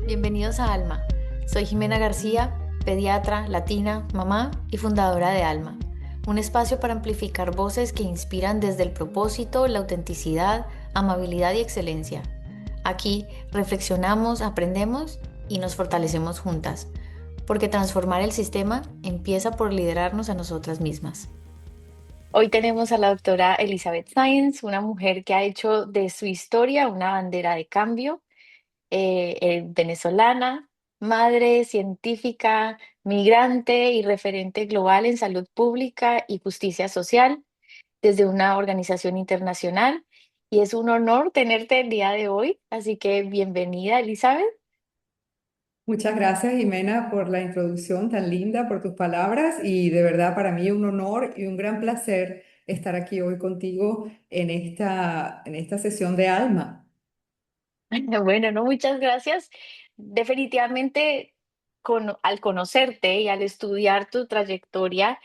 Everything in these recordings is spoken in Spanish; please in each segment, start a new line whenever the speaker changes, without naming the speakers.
Bienvenidos a Alma. Soy Jimena García, pediatra, latina, mamá y fundadora de Alma, un espacio para amplificar voces que inspiran desde el propósito, la autenticidad, amabilidad y excelencia. Aquí reflexionamos, aprendemos y nos fortalecemos juntas, porque transformar el sistema empieza por liderarnos a nosotras mismas. Hoy tenemos a la doctora Elizabeth Sáenz, una mujer que ha hecho de su historia una bandera de cambio, venezolana, madre científica, migrante y referente global en salud pública y justicia social desde una organización internacional. Y es un honor tenerte el día de hoy, así que bienvenida, Elizabeth.
Muchas gracias, Jimena, por la introducción tan linda, por tus palabras y de verdad para mí un honor y un gran placer estar aquí hoy contigo en esta sesión de Alma.
Bueno, no, muchas gracias. Definitivamente, al conocerte y al estudiar tu trayectoria,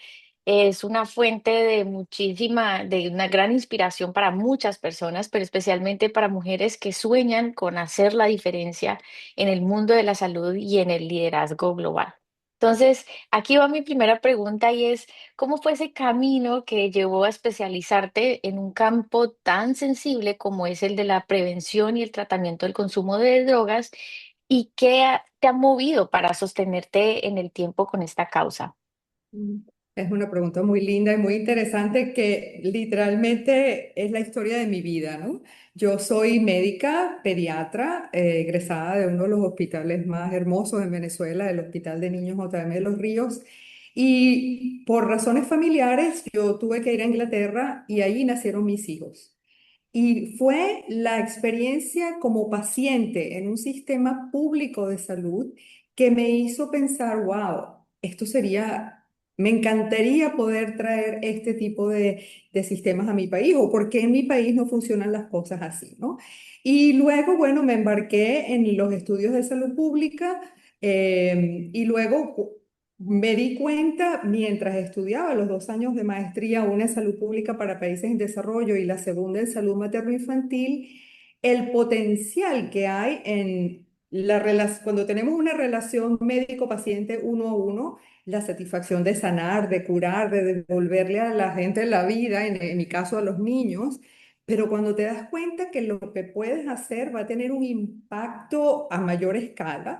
es una fuente de una gran inspiración para muchas personas, pero especialmente para mujeres que sueñan con hacer la diferencia en el mundo de la salud y en el liderazgo global. Entonces, aquí va mi primera pregunta y es, ¿cómo fue ese camino que llevó a especializarte en un campo tan sensible como es el de la prevención y el tratamiento del consumo de drogas? ¿Y te ha movido para sostenerte en el tiempo con esta causa?
Mm. Es una pregunta muy linda y muy interesante que literalmente es la historia de mi vida, ¿no? Yo soy médica, pediatra, egresada de uno de los hospitales más hermosos en Venezuela, el Hospital de Niños JM de Los Ríos, y por razones familiares yo tuve que ir a Inglaterra y ahí nacieron mis hijos. Y fue la experiencia como paciente en un sistema público de salud que me hizo pensar, wow, me encantaría poder traer este tipo de sistemas a mi país o por qué en mi país no funcionan las cosas así, ¿no? Y luego, bueno, me embarqué en los estudios de salud pública y luego me di cuenta mientras estudiaba los 2 años de maestría, una en salud pública para países en desarrollo y la segunda en salud materno-infantil, el potencial que hay en cuando tenemos una relación médico-paciente uno a uno, la satisfacción de sanar, de curar, de devolverle a la gente la vida, en mi caso a los niños. Pero cuando te das cuenta que lo que puedes hacer va a tener un impacto a mayor escala,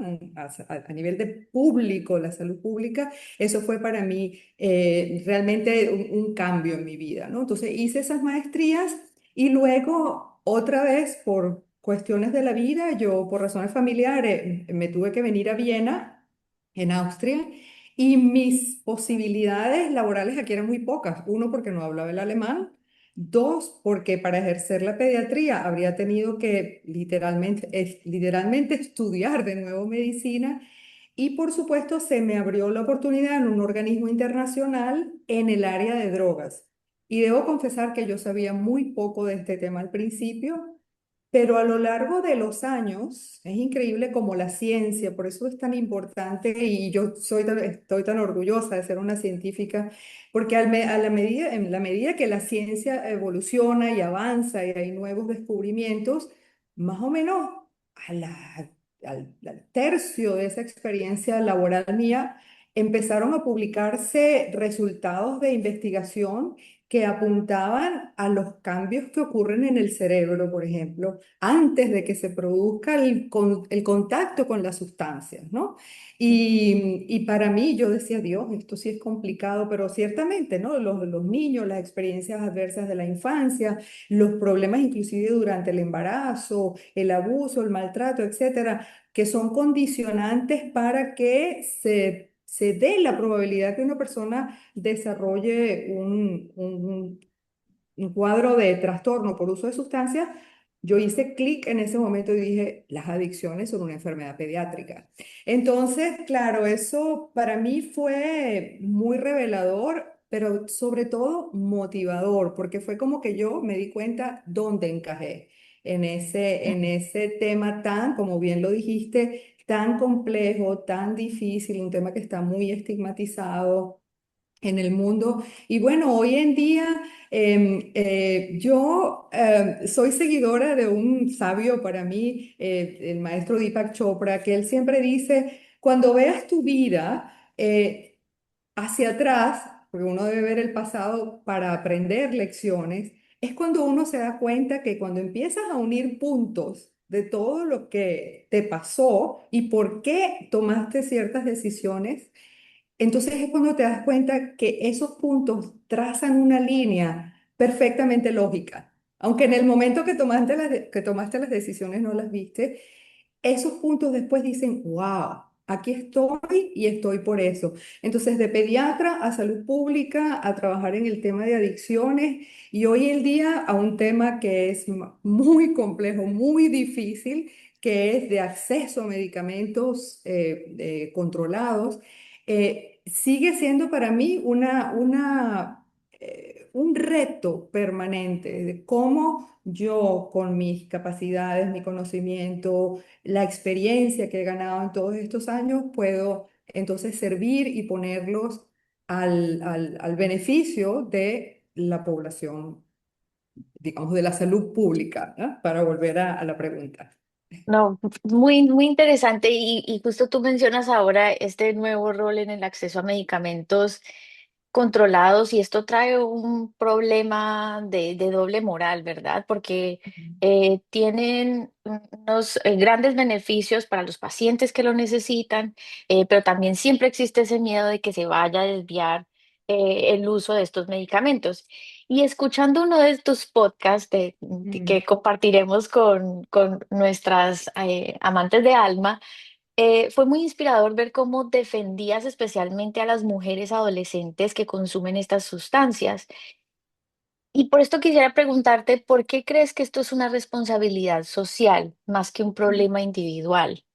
a nivel de público, la salud pública, eso fue para mí realmente un cambio en mi vida, ¿no? Entonces hice esas maestrías y luego otra vez por cuestiones de la vida, yo por razones familiares me tuve que venir a Viena, en Austria, y mis posibilidades laborales aquí eran muy pocas. Uno, porque no hablaba el alemán. Dos, porque para ejercer la pediatría habría tenido que literalmente estudiar de nuevo medicina. Y por supuesto se me abrió la oportunidad en un organismo internacional en el área de drogas. Y debo confesar que yo sabía muy poco de este tema al principio, pero a lo largo de los años es increíble como la ciencia, por eso es tan importante y estoy tan orgullosa de ser una científica, porque en la medida que la ciencia evoluciona y avanza y hay nuevos descubrimientos, más o menos a al tercio de esa experiencia laboral mía, empezaron a publicarse resultados de investigación que apuntaban a los cambios que ocurren en el cerebro, por ejemplo, antes de que se produzca el contacto con las sustancias, ¿no? Y para mí yo decía, Dios, esto sí es complicado, pero ciertamente, ¿no? Los niños, las experiencias adversas de la infancia, los problemas inclusive durante el embarazo, el abuso, el maltrato, etcétera, que son condicionantes para que se dé la probabilidad que una persona desarrolle un cuadro de trastorno por uso de sustancias. Yo hice clic en ese momento y dije, las adicciones son una enfermedad pediátrica. Entonces, claro, eso para mí fue muy revelador, pero sobre todo motivador, porque fue como que yo me di cuenta dónde encajé en ese tema tan, como bien lo dijiste, tan complejo, tan difícil, un tema que está muy estigmatizado en el mundo. Y bueno, hoy en día yo soy seguidora de un sabio para mí, el maestro Deepak Chopra, que él siempre dice, cuando veas tu vida hacia atrás, porque uno debe ver el pasado para aprender lecciones, es cuando uno se da cuenta que cuando empiezas a unir puntos de todo lo que te pasó y por qué tomaste ciertas decisiones, entonces es cuando te das cuenta que esos puntos trazan una línea perfectamente lógica. Aunque en el momento que tomaste las decisiones no las viste, esos puntos después dicen, wow, aquí estoy y estoy por eso. Entonces, de pediatra a salud pública, a trabajar en el tema de adicciones y hoy en día a un tema que es muy complejo, muy difícil, que es de acceso a medicamentos controlados. Sigue siendo para mí un reto permanente de cómo yo con mis capacidades, mi conocimiento, la experiencia que he ganado en todos estos años, puedo entonces servir y ponerlos al beneficio de la población, digamos, de la salud pública, ¿no? Para volver a la pregunta.
No, muy, muy interesante y justo tú mencionas ahora este nuevo rol en el acceso a medicamentos controlados y esto trae un problema de doble moral, ¿verdad? Porque tienen unos grandes beneficios para los pacientes que lo necesitan, pero también siempre existe ese miedo de que se vaya a desviar el uso de estos medicamentos. Y escuchando uno de tus podcasts que
Mm.
compartiremos con nuestras amantes de alma, fue muy inspirador ver cómo defendías especialmente a las mujeres adolescentes que consumen estas sustancias. Y por esto quisiera preguntarte, ¿por qué crees que esto es una responsabilidad social más que un problema individual?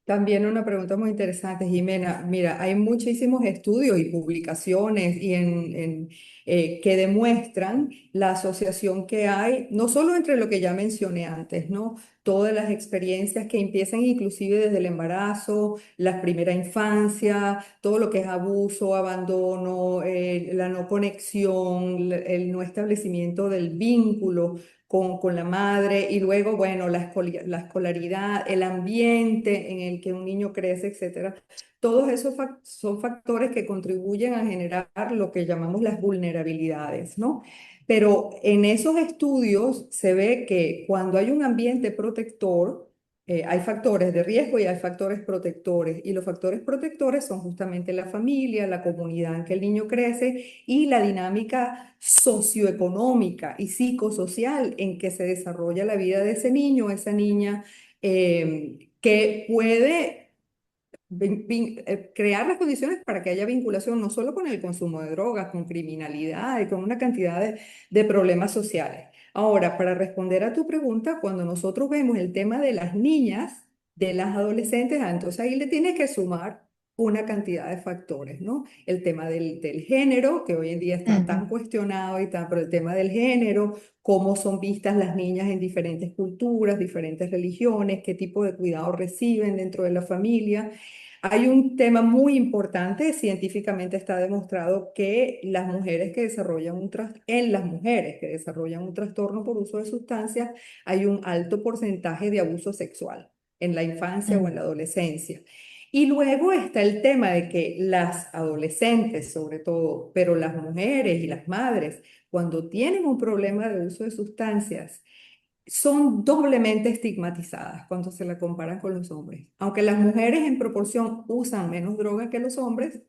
También una pregunta muy interesante, Jimena. Mira, hay muchísimos estudios y publicaciones que demuestran la asociación que hay, no solo entre lo que ya mencioné antes, ¿no? Todas las experiencias que empiezan inclusive desde el embarazo, la primera infancia, todo lo que es abuso, abandono, la no conexión, el no establecimiento del vínculo con la madre y luego, bueno, la escolaridad, el ambiente en el que un niño crece, etcétera. Todos esos son factores que contribuyen a generar lo que llamamos las vulnerabilidades, ¿no? Pero en esos estudios se ve que cuando hay un ambiente protector, hay factores de riesgo y hay factores protectores. Y los factores protectores son justamente la familia, la comunidad en que el niño crece y la dinámica socioeconómica y psicosocial en que se desarrolla la vida de ese niño o esa niña, que puede crear las condiciones para que haya vinculación no solo con el consumo de drogas, con criminalidad y con una cantidad de problemas sociales. Ahora, para responder a tu pregunta, cuando nosotros vemos el tema de las niñas, de las adolescentes, entonces ahí le tienes que sumar una cantidad de factores, ¿no? El tema del género, que hoy en día está tan
Ujú.
cuestionado y tan, pero el tema del género, cómo son vistas las niñas en diferentes culturas, diferentes religiones, qué tipo de cuidado reciben dentro de la familia. Hay un tema muy importante, científicamente está demostrado que en las mujeres que desarrollan un trastorno por uso de sustancias, hay un alto porcentaje de abuso sexual en la infancia o en
Mm.
la adolescencia. Y luego está el tema de que las adolescentes, sobre todo, pero las mujeres y las madres, cuando tienen un problema de uso de sustancias, son doblemente estigmatizadas cuando se la comparan con los hombres. Aunque las mujeres en proporción usan menos droga que los hombres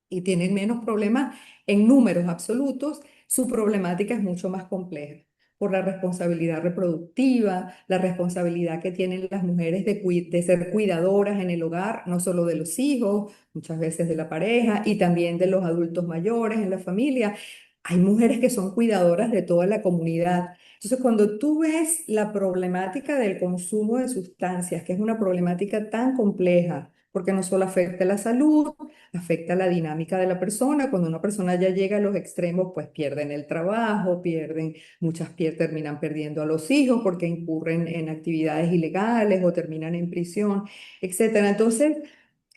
y tienen menos problemas en números absolutos, su problemática es mucho más compleja por la responsabilidad reproductiva, la responsabilidad que tienen las mujeres de ser cuidadoras en el hogar, no solo de los hijos, muchas veces de la pareja y también de los adultos mayores en la familia. Hay mujeres que son cuidadoras de toda la comunidad. Entonces, cuando tú ves la problemática del consumo de sustancias, que es una problemática tan compleja, porque no solo afecta la salud, afecta la dinámica de la persona. Cuando una persona ya llega a los extremos, pues pierden el trabajo, terminan perdiendo a los hijos porque incurren en actividades ilegales o terminan en prisión, etcétera. Entonces,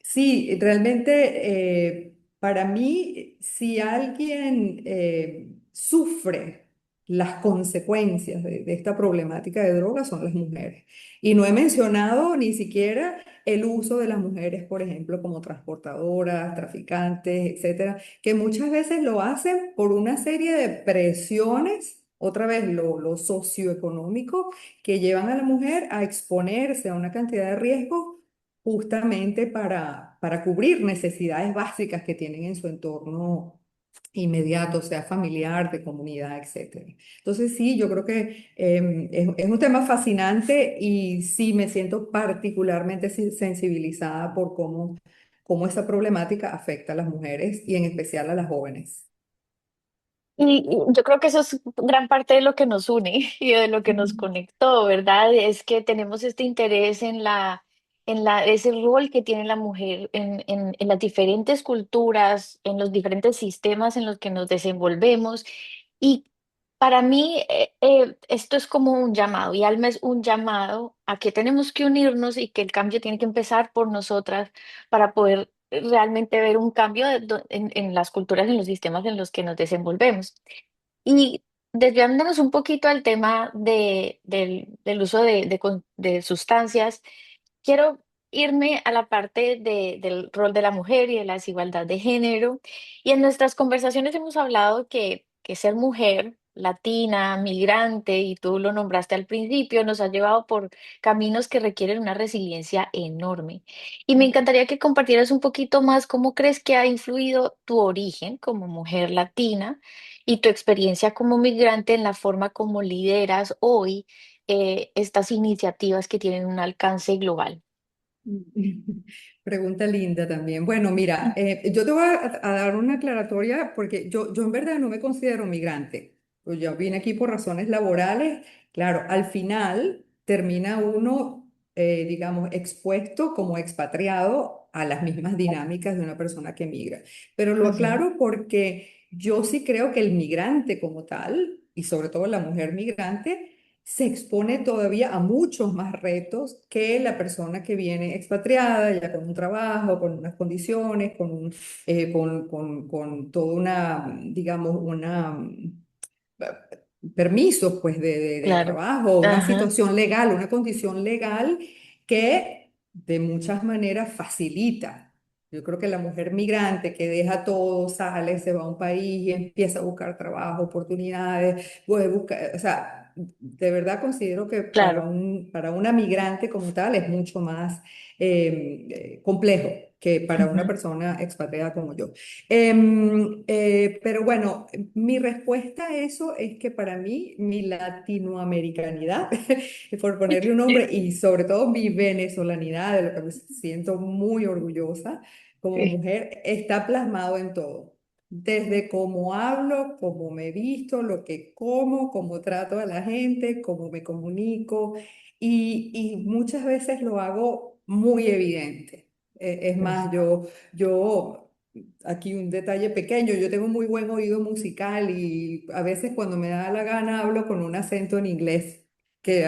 sí, realmente Para mí, si alguien sufre las consecuencias de esta problemática de drogas son las mujeres. Y no he mencionado ni siquiera el uso de las mujeres, por ejemplo, como transportadoras, traficantes, etcétera, que muchas veces lo hacen por una serie de presiones, otra vez lo socioeconómico, que llevan a la mujer a exponerse a una cantidad de riesgos justamente para cubrir necesidades básicas que tienen en su entorno inmediato, sea familiar, de comunidad, etcétera. Entonces sí, yo creo que es un tema fascinante y sí me siento particularmente sensibilizada por cómo esa problemática afecta a las mujeres y en especial a las jóvenes.
Y yo creo que eso es gran parte de lo que nos une y de lo que nos
Ujú.
conectó, ¿verdad? Es que tenemos este interés ese rol que tiene la mujer en las diferentes culturas, en los diferentes sistemas en los que nos desenvolvemos. Y para mí, esto es como un llamado, y Alma es un llamado a que tenemos que unirnos y que el cambio tiene que empezar por nosotras para poder realmente ver un cambio en las culturas, en los sistemas en los que nos desenvolvemos. Y desviándonos un poquito al tema del uso de sustancias, quiero irme a la parte del rol de la mujer y de la desigualdad de género. Y en nuestras conversaciones hemos hablado que ser mujer latina, migrante, y tú lo nombraste al principio, nos ha llevado por caminos que requieren una resiliencia enorme. Y me encantaría que compartieras un poquito más cómo crees que ha influido tu origen como mujer latina y tu experiencia como migrante en la forma como lideras hoy estas iniciativas que tienen un alcance global.
Pregunta linda también. Bueno, mira, yo te voy a dar una aclaratoria porque yo en verdad no me considero migrante. Pues yo vine aquí por razones laborales. Claro, al final termina uno, digamos, expuesto como expatriado a las mismas dinámicas de una persona que migra. Pero lo
Ujú.
aclaro porque yo sí creo que el migrante como tal, y sobre todo la mujer migrante, se expone todavía a muchos más retos que la persona que viene expatriada, ya con un trabajo, con unas condiciones, con toda una, digamos, permisos pues de
Claro.
trabajo, una
Ajá,
situación legal, una condición legal que de muchas maneras facilita. Yo creo que la mujer migrante que deja todo, sale, se va a un país y empieza a buscar trabajo, oportunidades, puede buscar, o sea, de verdad considero que
claro.
para una migrante como tal es mucho más complejo que para una
Ujú.
persona expatriada como yo. Pero bueno, mi respuesta a eso es que para mí mi latinoamericanidad, por ponerle un nombre, y sobre todo mi venezolanidad, de lo que me siento muy orgullosa como
Sí,
mujer, está plasmado en todo. Desde cómo hablo, cómo me visto, lo que como, cómo trato a la gente, cómo me comunico, y muchas veces lo hago muy evidente. Es más, yo aquí un detalle pequeño, yo tengo muy buen oído musical y a veces cuando me da la gana hablo con un acento en inglés, que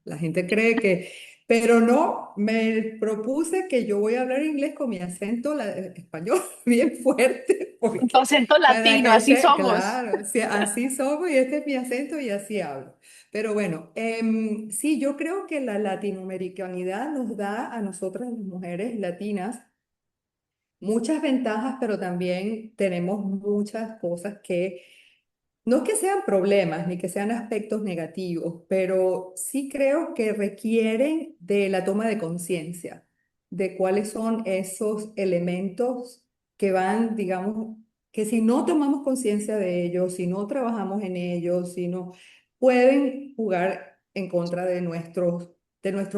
la gente cree que, pero no, me propuse que yo voy a hablar inglés con mi acento español bien fuerte,
tu
porque
acento
para
latino,
que
así
se,
somos.
claro, sí, así somos y este es mi acento y así hablo. Pero bueno, sí, yo creo que la latinoamericanidad nos da a nosotras las mujeres latinas muchas ventajas, pero también tenemos muchas cosas que no es que sean problemas ni que sean aspectos negativos, pero sí creo que requieren de la toma de conciencia de cuáles son esos elementos que van, digamos, que si no tomamos conciencia de ellos, si no trabajamos en ellos, si no, pueden jugar en contra de nuestros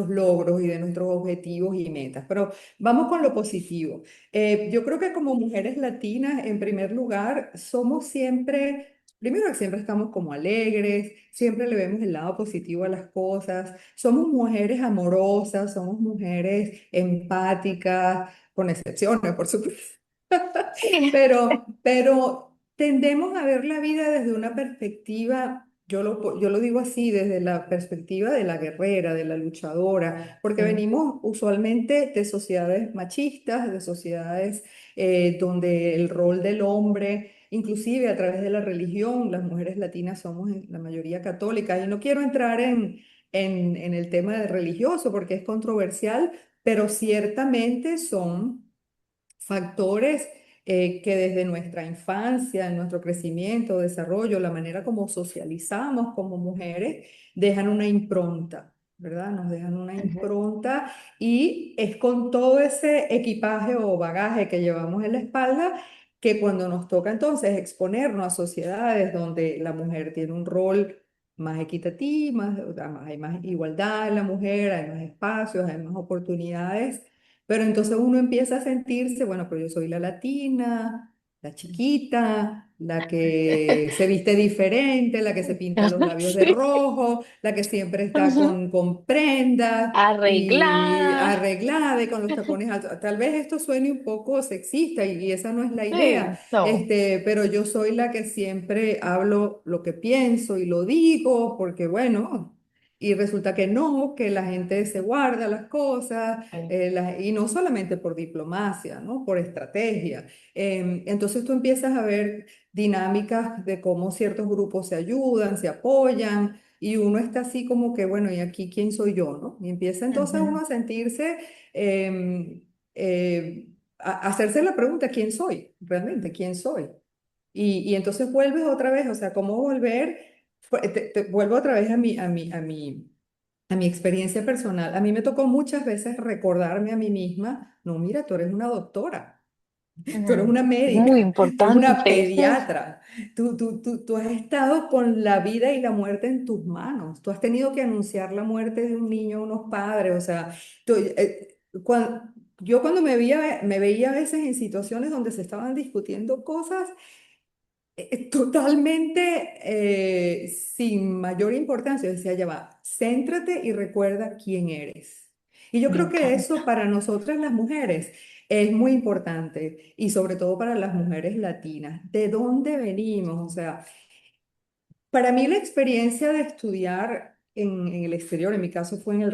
logros y de nuestros objetivos y metas. Pero vamos con lo positivo. Yo creo que como mujeres latinas, en primer lugar, somos siempre. Primero que siempre estamos como alegres, siempre le vemos el lado positivo a las cosas, somos mujeres amorosas, somos mujeres empáticas, con excepciones, por supuesto,
Sí.
pero tendemos a ver la vida desde una perspectiva. yo lo digo así desde la perspectiva de la guerrera, de la luchadora, porque
Mm,
venimos usualmente de sociedades machistas, de sociedades donde el rol del hombre, inclusive a través de la religión, las mujeres latinas somos en la mayoría católicas, y no quiero entrar en el tema de religioso porque es controversial, pero ciertamente son factores que desde nuestra infancia, en nuestro crecimiento, desarrollo, la manera como socializamos como mujeres, dejan una impronta, ¿verdad? Nos dejan una
ujú,
impronta y es con todo ese equipaje o bagaje que llevamos en la espalda que cuando nos toca entonces exponernos a sociedades donde la mujer tiene un rol más equitativo, hay más igualdad en la mujer, hay más espacios, hay más oportunidades, pero entonces uno empieza a sentirse, bueno, pero yo soy la latina, la chiquita, la que se viste diferente, la que se pinta los labios de
sí,
rojo, la que siempre está
ujú.
con prendas y
Arreglada.
arreglada y con los tacones altos. Tal vez esto suene un poco sexista y esa no es la idea,
Sí, no.
pero yo soy la que siempre hablo lo que pienso y lo digo porque, bueno. Y resulta que no, que la gente se guarda las cosas,
Sí,
y no solamente por diplomacia, ¿no? Por estrategia. Entonces tú empiezas a ver dinámicas de cómo ciertos grupos se ayudan, se apoyan, y uno está así como que, bueno, ¿y aquí quién soy yo, no? Y empieza entonces
ujú,
uno a sentirse, a hacerse la pregunta, ¿quién soy? Realmente, ¿quién soy? Y entonces vuelves otra vez, o sea, ¿cómo volver? Vuelvo otra vez a mi experiencia personal. A mí me tocó muchas veces recordarme a mí misma, no, mira, tú eres una doctora, tú eres
ujú.
una
Muy
médica, tú eres una
importante.
pediatra, tú has estado con la vida y la muerte en tus manos, tú has tenido que anunciar la muerte de un niño a unos padres, o sea, yo cuando me veía a veces en situaciones donde se estaban discutiendo cosas totalmente sin mayor importancia. Yo decía, ya va, céntrate y recuerda quién eres. Y yo
Me
creo que eso
encanta.
para nosotras las mujeres es muy importante y sobre todo para las mujeres latinas. ¿De dónde venimos? O sea, para mí la experiencia de estudiar en el exterior, en mi caso fue en el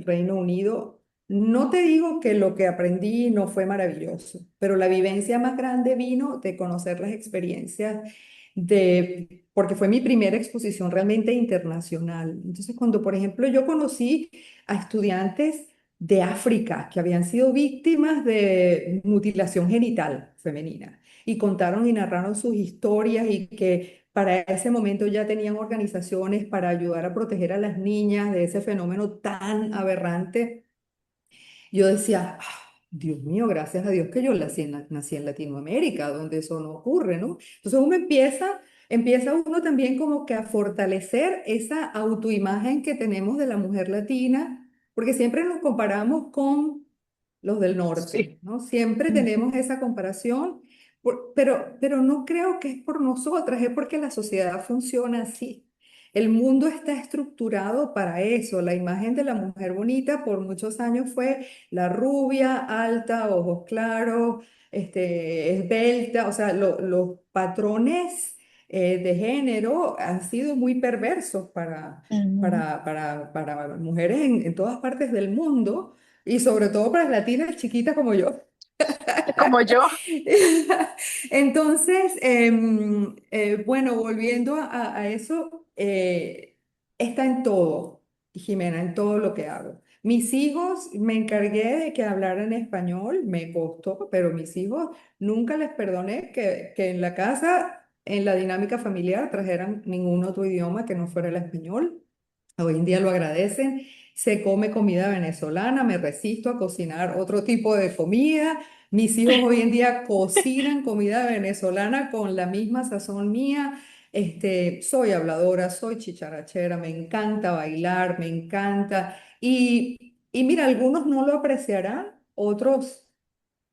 Reino Unido, no te digo que lo que aprendí no fue maravilloso, pero la vivencia más grande vino de conocer las experiencias porque fue mi primera exposición realmente internacional. Entonces, cuando, por ejemplo, yo conocí a estudiantes de África que habían sido víctimas de mutilación genital femenina y contaron y narraron sus historias y que para ese momento ya tenían organizaciones para ayudar a proteger a las niñas de ese fenómeno tan aberrante. Yo decía, "Ah, Dios mío, gracias a Dios que yo nací en Latinoamérica, donde eso no ocurre, ¿no?" Entonces empieza uno también como que a fortalecer esa autoimagen que tenemos de la mujer latina, porque siempre nos comparamos con los del norte,
Sí.
¿no? Siempre
Ujú,
tenemos esa comparación, pero no creo que es por nosotras, es porque la sociedad funciona así. El mundo está estructurado para eso. La imagen de la mujer bonita por muchos años fue la rubia, alta, ojos claros, esbelta. O sea, los patrones de género han sido muy perversos
ujú.
para mujeres en todas partes del mundo y sobre todo para las latinas chiquitas como yo.
Como yo.
Entonces, bueno, volviendo a eso, está en todo, Jimena, en todo lo que hago. Mis hijos, me encargué de que hablaran español, me costó, pero mis hijos nunca les perdoné que en la casa, en la dinámica familiar, trajeran ningún otro idioma que no fuera el español. Hoy en día lo agradecen. Se come comida venezolana, me resisto a cocinar otro tipo de comida. Mis hijos hoy en día cocinan comida venezolana con la misma sazón mía. Soy habladora, soy chicharachera, me encanta bailar, me encanta. Y mira, algunos no lo apreciarán, otros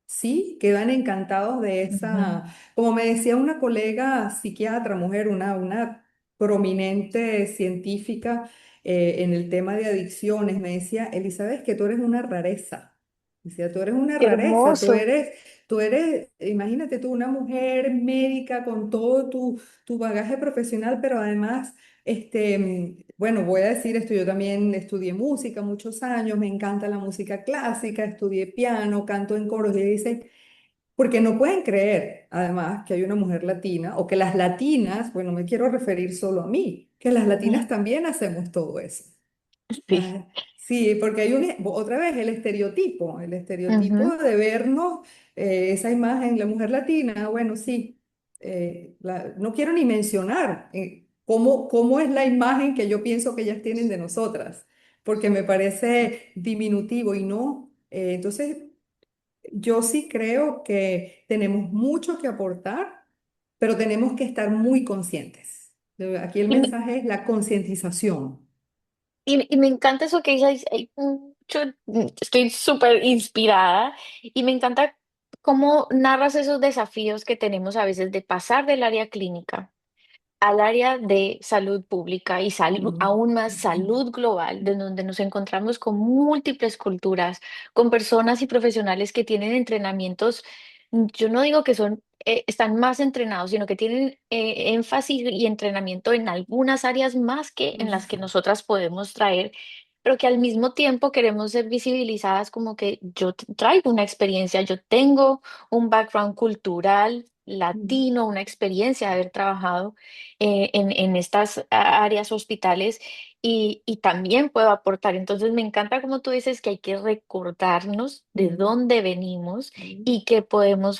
sí, quedan encantados de
Ujú.
esa, como me decía una colega psiquiatra, mujer, una prominente científica en el tema de adicciones, me decía, Elizabeth, que tú eres una rareza. Decía, tú eres una
Qué
rareza,
hermoso.
imagínate tú, una mujer médica con todo tu bagaje profesional, pero además bueno, voy a decir esto, yo también estudié música muchos años, me encanta la música clásica, estudié piano, canto en coros y dicen, porque no pueden creer, además, que hay una mujer latina o que las latinas, bueno, me quiero referir solo a mí, que las latinas también hacemos todo eso.
Sí.
Sí, porque hay otra vez el estereotipo
Ujú.
de vernos, esa imagen, la mujer latina, bueno, sí, no quiero ni mencionar cómo es la imagen que yo pienso que ellas tienen de nosotras, porque me parece diminutivo y no. Entonces, yo sí creo que tenemos mucho que aportar, pero tenemos que estar muy conscientes. Aquí el
Y me,
mensaje es la concientización.
y me encanta eso que dices, estoy súper inspirada y me encanta cómo narras esos desafíos que tenemos a veces de pasar del área clínica al área de salud pública y salud,
Mm,
aún más salud global, de donde nos encontramos con múltiples culturas, con personas y profesionales que tienen entrenamientos, yo no digo que son, están más entrenados, sino que tienen énfasis y entrenamiento en algunas áreas más que en las que
mm,
nosotras podemos traer. Pero que al mismo tiempo queremos ser visibilizadas como que yo traigo una experiencia, yo tengo un background cultural
mm,
latino, una experiencia de haber trabajado en estas áreas hospitales y también puedo aportar. Entonces me encanta como tú dices que hay que recordarnos de
mm,
dónde venimos
mm,
y qué podemos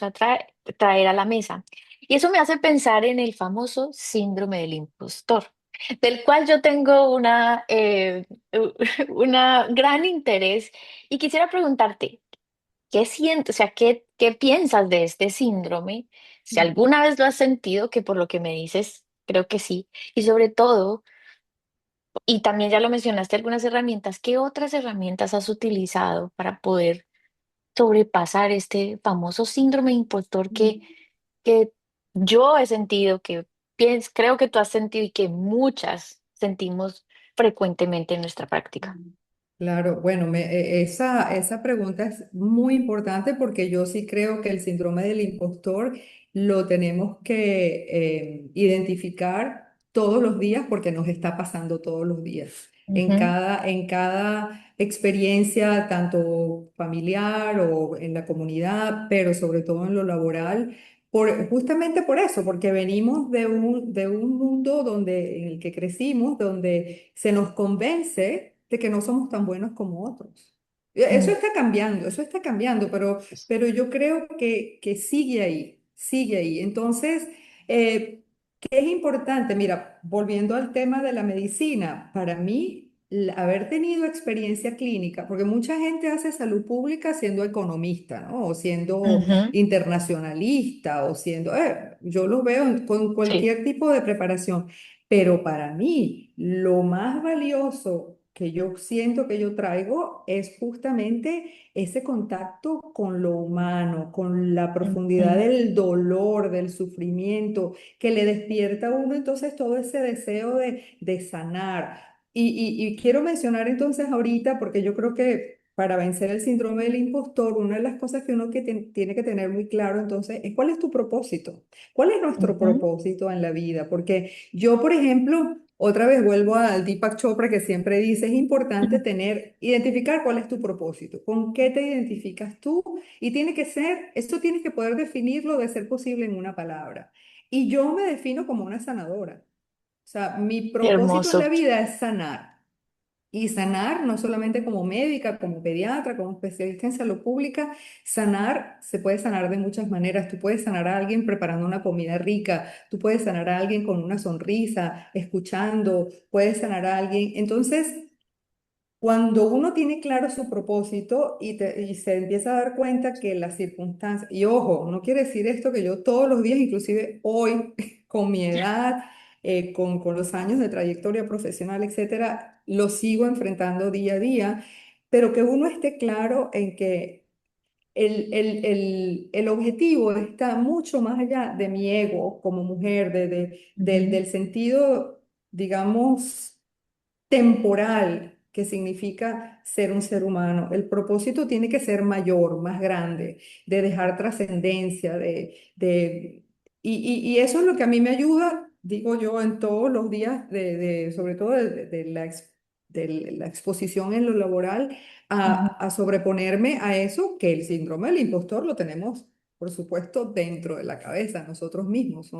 traer a la mesa. Y eso me hace pensar en el famoso síndrome del impostor, del cual yo tengo una gran interés y quisiera preguntarte. ¿Qué sientes? O sea, ¿qué piensas de este síndrome? Si
mm.
alguna vez lo has sentido, que por lo que me dices, creo que sí. Y sobre todo, y también ya lo mencionaste, algunas herramientas, ¿qué otras herramientas has utilizado para poder sobrepasar este famoso síndrome impostor que yo he sentido, que creo que tú has sentido y que muchas sentimos frecuentemente en nuestra práctica?
Claro, bueno, esa pregunta es muy importante porque yo sí creo que el síndrome del impostor lo tenemos que identificar todos los días porque nos está pasando todos los días.
Ujú,
En cada experiencia, tanto familiar o en la comunidad, pero sobre todo en lo laboral, justamente por eso, porque venimos de un mundo en el que crecimos, donde se nos convence de que no somos tan buenos como otros.
mm,
Eso está cambiando, pero yo creo que sigue ahí. Entonces, ¿qué es importante? Mira, volviendo al tema de la medicina, para mí, haber tenido experiencia clínica, porque mucha gente hace salud pública siendo economista, ¿no? O siendo
ujú,
internacionalista, o siendo, yo los veo con
sí.
cualquier tipo de preparación, pero para mí, lo más valioso que yo siento que yo traigo es justamente ese contacto con lo humano, con la profundidad
Ujú.
del dolor, del sufrimiento, que le despierta a uno entonces todo ese deseo de sanar. Y quiero mencionar entonces ahorita, porque yo creo que para vencer el síndrome del impostor, una de las cosas que uno tiene que tener muy claro entonces es cuál es tu propósito, cuál es nuestro
Ujú,
propósito en la vida, porque yo, por ejemplo, otra vez vuelvo al Deepak Chopra que siempre dice, es importante
ujú.
identificar cuál es tu propósito, con qué te identificas tú y tiene que ser, esto tienes que poder definirlo de ser posible en una palabra. Y yo me defino como una sanadora. O sea, mi propósito en la
Hermoso.
vida es sanar. Y sanar, no solamente como médica, como pediatra, como especialista en salud pública, sanar se puede sanar de muchas maneras. Tú puedes sanar a alguien preparando una comida rica, tú puedes sanar a alguien con una sonrisa, escuchando, puedes sanar a alguien. Entonces, cuando uno tiene claro su propósito y se empieza a dar cuenta que las circunstancias, y ojo, no quiere decir esto que yo todos los días, inclusive hoy, con mi edad, con los años de trayectoria profesional, etcétera, lo sigo enfrentando día a día, pero que uno esté claro en que el objetivo está mucho más allá de mi ego como mujer,
Ujú,
del sentido, digamos, temporal que significa ser un ser humano. El propósito tiene que ser mayor, más grande, de dejar trascendencia, y eso es lo que a mí me ayuda. digo yo, en todos los días, sobre todo de la exposición en lo laboral,
Ujú,
a sobreponerme a eso, que el síndrome del impostor lo tenemos, por supuesto, dentro de la cabeza, nosotros mismos.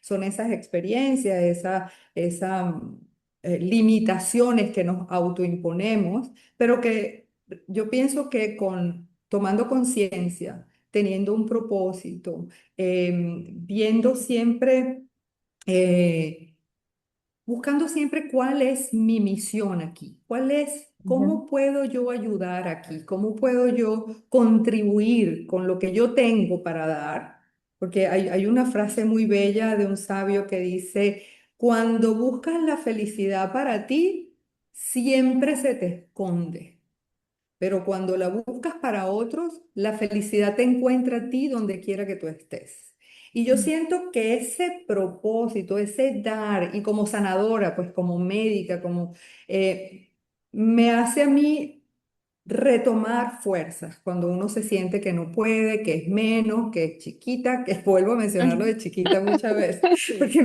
Son esas experiencias, limitaciones que nos autoimponemos, pero que yo pienso que tomando conciencia, teniendo un propósito, viendo siempre, eh, buscando siempre cuál es mi misión aquí,
ujú,
cómo puedo yo ayudar aquí, cómo puedo yo contribuir con lo que yo tengo para dar. Porque hay una frase muy bella de un sabio que dice, cuando buscas la felicidad para ti, siempre se te esconde. Pero cuando la buscas para otros, la felicidad te encuentra a ti donde quiera que tú estés. Y yo siento que ese propósito, ese dar, y como sanadora, pues como médica, eh, me hace a mí retomar fuerzas cuando uno se siente que no puede, que es menos, que es chiquita, que vuelvo a mencionarlo
ujú.
de chiquita muchas veces,
Sí.
porque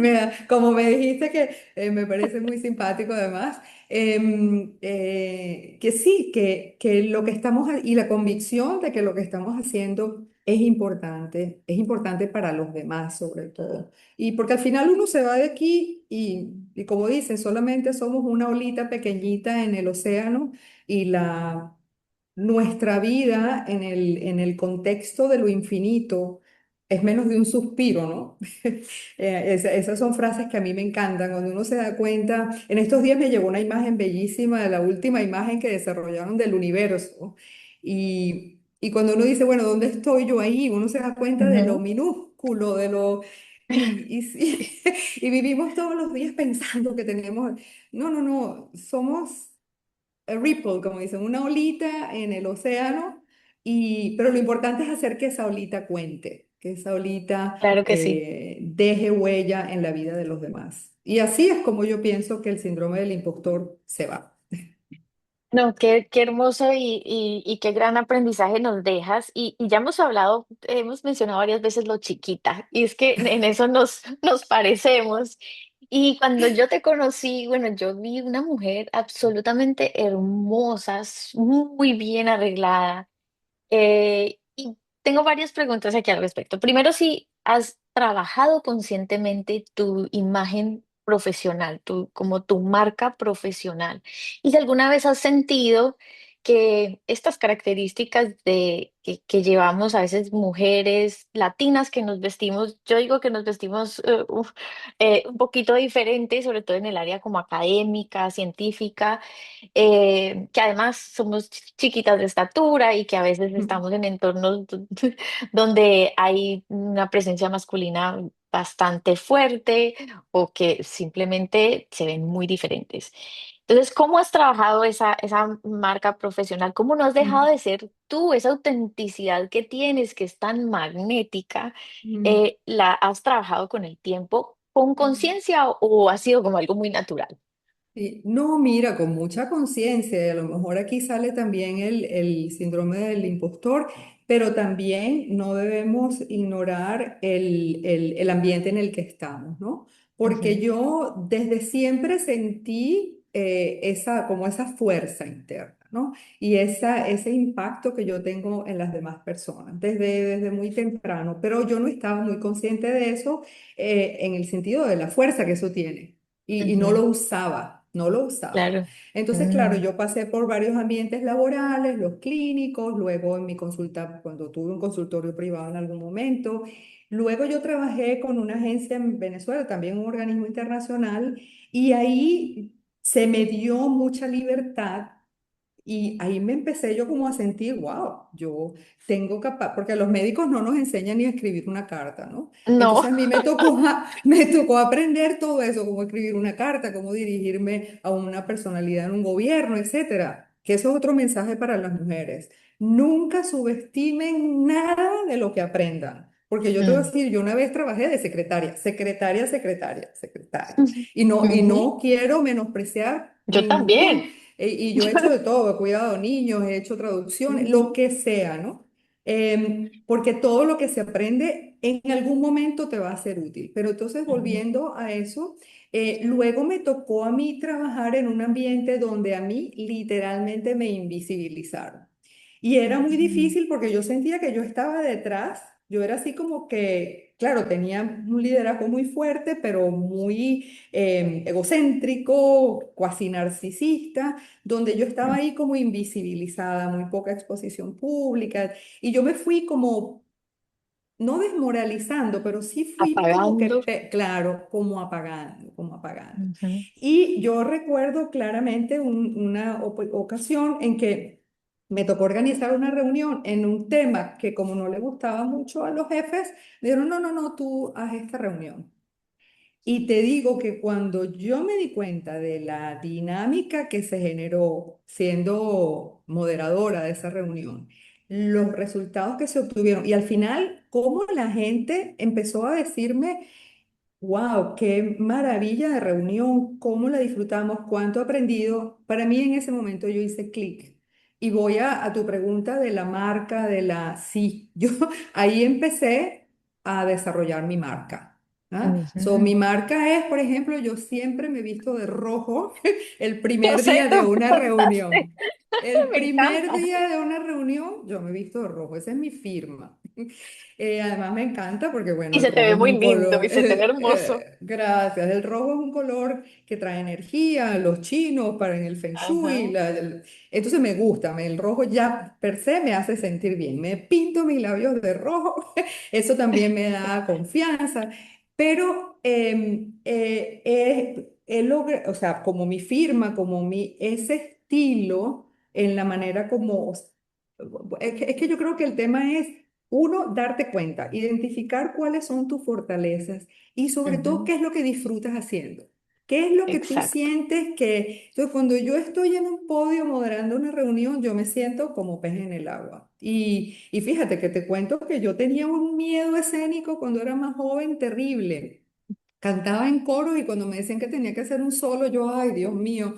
como me dijiste que me parece muy simpático además, que sí, que lo que y la convicción de que lo que estamos haciendo es importante para los demás sobre todo. Y porque al final uno se va de aquí y como dicen, solamente somos una olita pequeñita en el océano y nuestra vida en el contexto de lo infinito es menos de un suspiro, ¿no? Esas son frases que a mí me encantan. Cuando uno se da cuenta, en estos días me llegó una imagen bellísima de la última imagen que desarrollaron del universo. Y cuando uno dice, bueno, ¿dónde estoy yo ahí? Uno se da cuenta de lo
Ujú.
minúsculo, sí, y vivimos todos los días pensando que tenemos... No, no, no, somos a ripple, como dicen, una olita en el océano, pero lo importante es hacer que esa olita cuente, que esa olita
Claro que sí.
deje huella en la vida de los demás. Y así es como yo pienso que el síndrome del impostor se va.
No, qué hermoso y qué gran aprendizaje nos dejas. Y ya hemos hablado, hemos mencionado varias veces lo chiquita, y es que en eso nos parecemos. Y cuando yo te conocí, bueno, yo vi una mujer absolutamente hermosa, muy bien arreglada. Y tengo varias preguntas aquí al respecto. Primero, si has trabajado conscientemente tu imagen profesional, como tu marca profesional, y si alguna vez has sentido que estas características que llevamos a veces mujeres latinas que nos vestimos, yo digo que nos vestimos un poquito diferente, sobre todo en el área como académica, científica, que además somos chiquitas de estatura y que a veces estamos en entornos donde hay una presencia masculina bastante fuerte o que simplemente se ven muy diferentes. Entonces, ¿cómo has trabajado esa marca profesional? ¿Cómo no has dejado de ser tú, esa autenticidad que tienes, que es tan magnética? ¿La has trabajado con el tiempo con conciencia o ha sido como algo muy natural?
Sí, no, mira, con mucha conciencia, y a lo mejor aquí sale también el síndrome del impostor, pero también no debemos ignorar el ambiente en el que estamos, ¿no? Porque
Ujú,
yo desde siempre sentí como esa fuerza interna, ¿no? Y ese impacto que yo tengo en las demás personas, desde muy temprano, pero yo no estaba muy consciente de eso en el sentido de la fuerza que eso tiene y no
ujú,
lo usaba, no lo usaba.
claro.
Entonces, claro,
Mm.
yo pasé por varios ambientes laborales, los clínicos, luego en mi consulta, cuando tuve un consultorio privado en algún momento, luego yo trabajé con una agencia en Venezuela, también un organismo internacional, y ahí se me dio mucha libertad y ahí me empecé yo como a sentir, wow, yo tengo capaz, porque los médicos no nos enseñan ni a escribir una carta, ¿no?
No.
Entonces a mí me tocó, me tocó aprender todo eso, cómo escribir una carta, cómo dirigirme a una personalidad en un gobierno, etcétera. Que eso es otro mensaje para las mujeres. Nunca subestimen nada de lo que aprendan. Porque yo te voy a
Mm.
decir, yo una vez trabajé de secretaria, secretaria, secretaria, secretaria.
Ujú.
Y
Ujú.
no quiero menospreciar
Yo también.
y yo he hecho de todo, he cuidado de niños, he hecho traducciones, lo
Ujú.
que sea, ¿no? Porque todo lo que se aprende en algún momento te va a ser útil. Pero entonces,
Ujú,
volviendo a eso, luego me tocó a mí trabajar en un ambiente donde a mí literalmente me invisibilizaron. Y era muy
ujú,
difícil porque yo sentía que yo estaba detrás. Yo era así como que, claro, tenía un liderazgo muy fuerte, pero muy egocéntrico, cuasi narcisista, donde yo estaba ahí como invisibilizada, muy poca exposición pública. Y yo me fui como no desmoralizando, pero sí fui como que,
apagando.
claro, como apagando, como apagando.
Ujú,
Y yo recuerdo claramente una ocasión en que me tocó organizar una reunión en un tema que como no le gustaba mucho a los jefes, dijeron, no, no, no, tú haz esta reunión. Y te digo que cuando yo me di cuenta de la dinámica que se generó siendo moderadora de esa reunión, los resultados que se obtuvieron y al final cómo la gente empezó a decirme, wow, qué maravilla de reunión, cómo la disfrutamos, cuánto he aprendido. Para mí en ese momento yo hice clic. Y voy a tu pregunta de la marca, de la... Sí, yo ahí empecé a desarrollar mi marca. ¿Ah? So,
ujú.
mi marca es, por ejemplo, yo siempre me he visto de rojo el
Yo
primer
sé,
día
tú
de
me
una
contaste.
reunión. El
Me
primer
encanta.
día de una reunión, yo me he visto de rojo, esa es mi firma. Además me encanta porque, bueno,
Y
el
se te
rojo
ve
es
muy
un
lindo
color,
y se te ve hermoso.
gracias, el rojo es un color que trae energía, los chinos para en el Feng Shui,
Ajá.
entonces me gusta, el rojo ya per se me hace sentir bien, me pinto mis labios de rojo, eso también me da confianza, pero o sea, como mi firma, ese estilo en la manera como... Es que yo creo que el tema es, uno, darte cuenta, identificar cuáles son tus fortalezas y sobre todo
Ujú,
qué es lo que disfrutas haciendo. ¿Qué es lo que tú
exacto.
sientes que... Entonces, cuando yo estoy en un podio moderando una reunión, yo me siento como pez en el agua. Y fíjate que te cuento que yo tenía un miedo escénico cuando era más joven terrible. Cantaba en coro y cuando me decían que tenía que hacer un solo, yo, ay, Dios mío,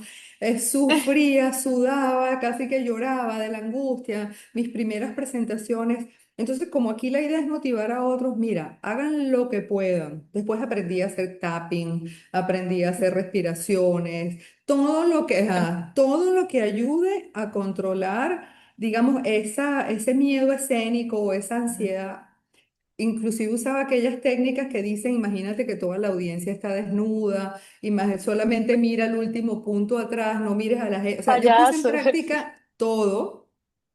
sufría, sudaba, casi que lloraba de la angustia, mis primeras presentaciones. Entonces, como aquí la idea es motivar a otros, mira, hagan lo que puedan. Después aprendí a hacer tapping, aprendí a hacer respiraciones, todo lo que ayude a controlar, digamos, ese miedo escénico o esa ansiedad. Inclusive usaba aquellas técnicas que dicen, imagínate que toda la audiencia está desnuda, solamente mira el último punto atrás, no mires a la gente. O sea, yo puse en
Payaso.
práctica todo,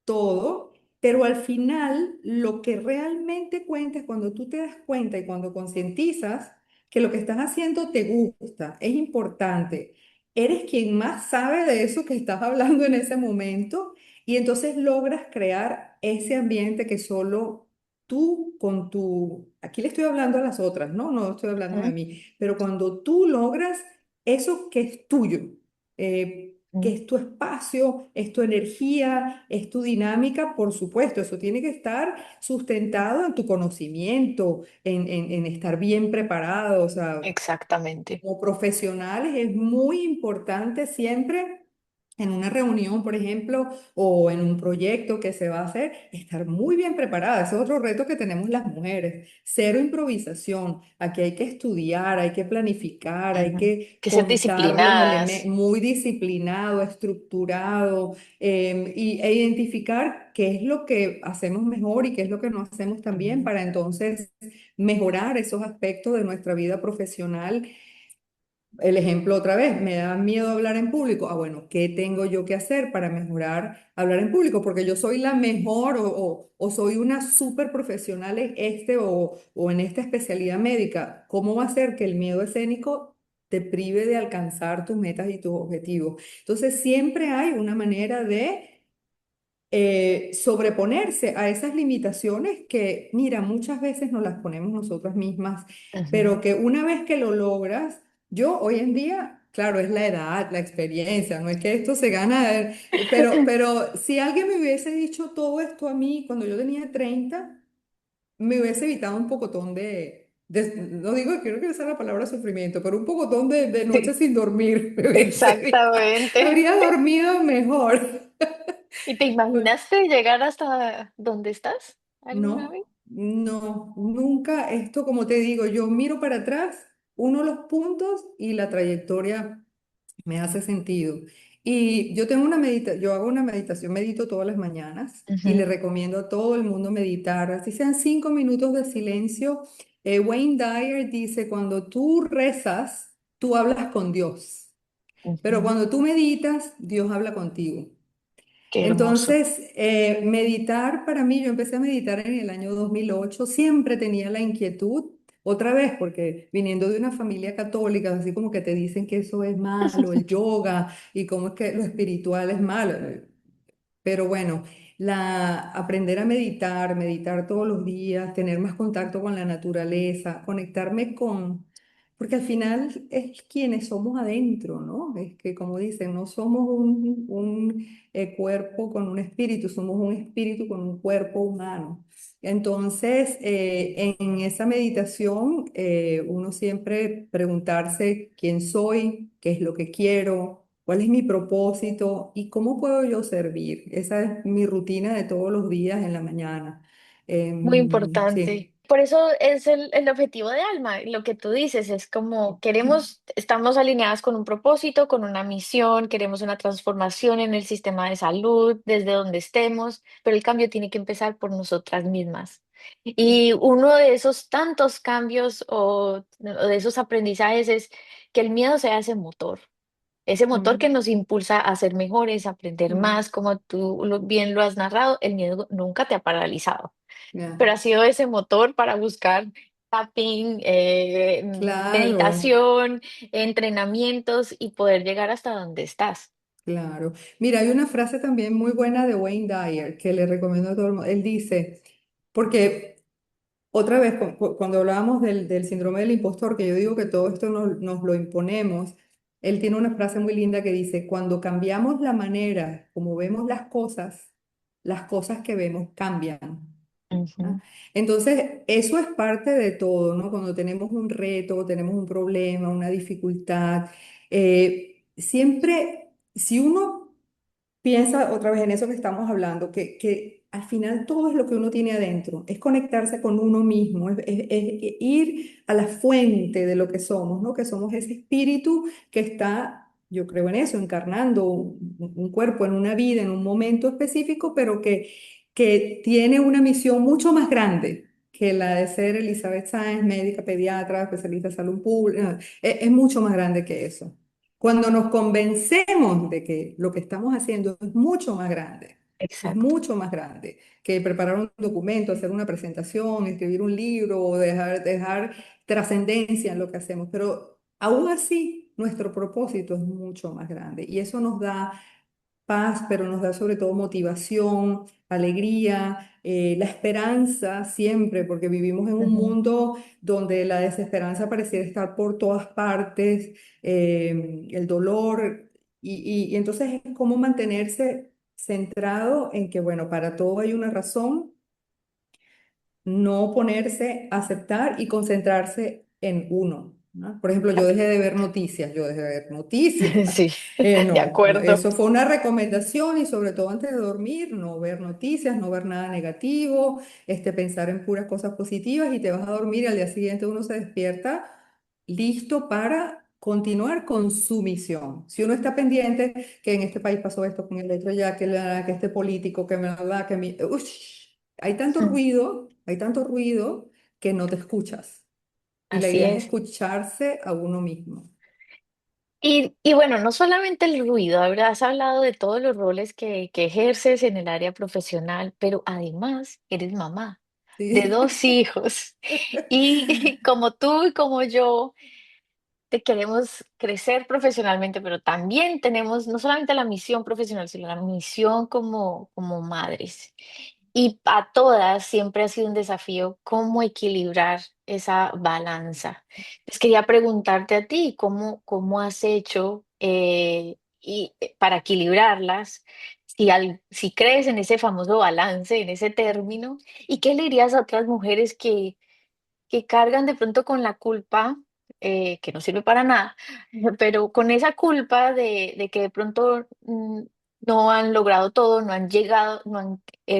todo, pero al final lo que realmente cuenta es cuando tú te das cuenta y cuando concientizas que lo que estás haciendo te gusta, es importante. Eres quien más sabe de eso que estás hablando en ese momento y entonces logras crear ese ambiente que solo tú con aquí le estoy hablando a las otras, ¿no? No estoy hablando de
Ujú,
mí, pero cuando tú logras eso que es tuyo, que
ujú.
es tu espacio, es tu energía, es tu dinámica, por supuesto, eso tiene que estar sustentado en tu conocimiento, en estar bien preparado, o sea,
Exactamente.
como profesionales es muy importante siempre en una reunión, por ejemplo, o en un proyecto que se va a hacer, estar muy bien preparada. Ese es otro reto que tenemos las mujeres. Cero improvisación. Aquí hay que estudiar, hay que planificar, hay
Ujú.
que
Que ser
contar los elementos,
disciplinadas.
muy disciplinado, estructurado, e identificar qué es lo que hacemos mejor y qué es lo que no hacemos también
Ujú,
para entonces mejorar esos aspectos de nuestra vida profesional. El ejemplo otra vez, me da miedo hablar en público. Ah, bueno, ¿qué tengo yo que hacer para mejorar hablar en público? Porque yo soy la mejor o soy una súper profesional en o en esta especialidad médica. ¿Cómo va a ser que el miedo escénico te prive de alcanzar tus metas y tus objetivos? Entonces, siempre hay una manera de sobreponerse a esas limitaciones que, mira, muchas veces nos las ponemos nosotras mismas,
ujú.
pero que una vez que lo logras, yo hoy en día, claro, es la edad, la experiencia, no es que esto se gana, pero si alguien me hubiese dicho todo esto a mí cuando yo tenía 30 me hubiese evitado un pocotón no digo, quiero que esa la palabra sufrimiento, pero un pocotón de noches
Sí,
sin dormir, me hubiese evitado.
exactamente.
Habría dormido mejor.
¿Y te imaginaste llegar hasta donde estás alguna
No,
vez?
No, nunca esto, como te digo, yo miro para atrás, uno los puntos y la trayectoria me hace sentido. Y yo tengo yo hago una meditación, medito todas las mañanas y le
Ujú,
recomiendo a todo el mundo meditar, así sean 5 minutos de silencio. Wayne Dyer dice, cuando tú rezas, tú hablas con Dios, pero
ujú.
cuando tú meditas, Dios habla contigo.
Qué hermoso.
Entonces, meditar para mí, yo empecé a meditar en el año 2008. Siempre tenía la inquietud, otra vez, porque viniendo de una familia católica, así como que te dicen que eso es malo, el yoga, y cómo es que lo espiritual es malo. Pero bueno, aprender a meditar, meditar todos los días, tener más contacto con la naturaleza, conectarme porque al final es quienes somos adentro, ¿no? Es que como dicen, no somos un cuerpo con un espíritu, somos un espíritu con un cuerpo humano. Entonces, en esa meditación, uno siempre preguntarse quién soy, qué es lo que quiero, cuál es mi propósito y cómo puedo yo servir. Esa es mi rutina de todos los días en la mañana.
Muy importante.
Sí.
Por eso es el objetivo de Alma. Lo que tú dices es como queremos, estamos alineadas con un propósito, con una misión, queremos una transformación en el sistema de salud, desde donde estemos, pero el cambio tiene que empezar por nosotras mismas. Y uno de esos tantos cambios o de esos aprendizajes es que el miedo sea ese motor que
Mm,
nos impulsa a ser mejores, a aprender
mm,
más, como tú bien lo has narrado, el miedo nunca te ha paralizado,
ya.
pero ha sido ese motor para buscar tapping,
Claro,
meditación, entrenamientos y poder llegar hasta donde estás.
claro. Mira, hay una frase también muy buena de Wayne Dyer que le recomiendo a todo el mundo. Él dice, porque otra vez, cuando hablábamos del síndrome del impostor, que yo digo que todo esto nos lo imponemos, él tiene una frase muy linda que dice, cuando cambiamos la manera como vemos las cosas que vemos cambian. ¿Ah?
Ujú,
Entonces, eso es parte de todo, ¿no? Cuando tenemos un reto, tenemos un problema, una dificultad, siempre, si uno piensa otra vez en eso que estamos hablando, que al final todo es lo que uno tiene adentro, es conectarse con uno mismo, es ir a la fuente de lo que somos, ¿no? Que somos ese espíritu que está, yo creo en eso, encarnando un cuerpo en una vida, en un momento específico, pero que tiene una misión mucho más grande que la de ser Elizabeth Sáenz, médica pediatra, especialista en salud pública, es mucho más grande que eso. Cuando nos convencemos de que lo que estamos haciendo es
exacto.
mucho más grande que preparar un documento, hacer una presentación, escribir un libro o dejar trascendencia en lo que hacemos. Pero aún así, nuestro propósito es mucho más grande y eso nos da paz, pero nos da sobre todo motivación, alegría, la esperanza siempre, porque vivimos en un
Ujú,
mundo donde la desesperanza pareciera estar por todas partes, el dolor, y entonces es como mantenerse centrado en que, bueno, para todo hay una razón, no ponerse, aceptar y concentrarse en uno, ¿no? Por ejemplo, yo dejé de ver noticias.
sí, de
No, no,
acuerdo.
eso fue una recomendación y sobre todo antes de dormir, no ver noticias, no ver nada negativo, pensar en puras cosas positivas y te vas a dormir y al día siguiente uno se despierta listo para continuar con su misión. Si uno está pendiente que en este país pasó esto, con el otro ya, que este político, que me la, que mi, ush,
Mm,
hay tanto ruido que no te escuchas. Y la
así
idea es
es.
escucharse a uno mismo.
Y bueno, no solamente el ruido, has hablado de todos los roles que ejerces en el área profesional, pero además eres mamá de
Sí.
2 hijos. Y como tú y como yo, te queremos crecer profesionalmente, pero también tenemos no solamente la misión profesional, sino la misión como madres. Y a todas siempre ha sido un desafío cómo equilibrar esa balanza. Entonces quería preguntarte a ti, ¿cómo has hecho para equilibrarlas? Si crees en ese famoso balance, en ese término, ¿y qué le dirías a otras mujeres que cargan de pronto con la culpa, que no sirve para nada, pero con esa culpa de que de pronto no han logrado todo, no han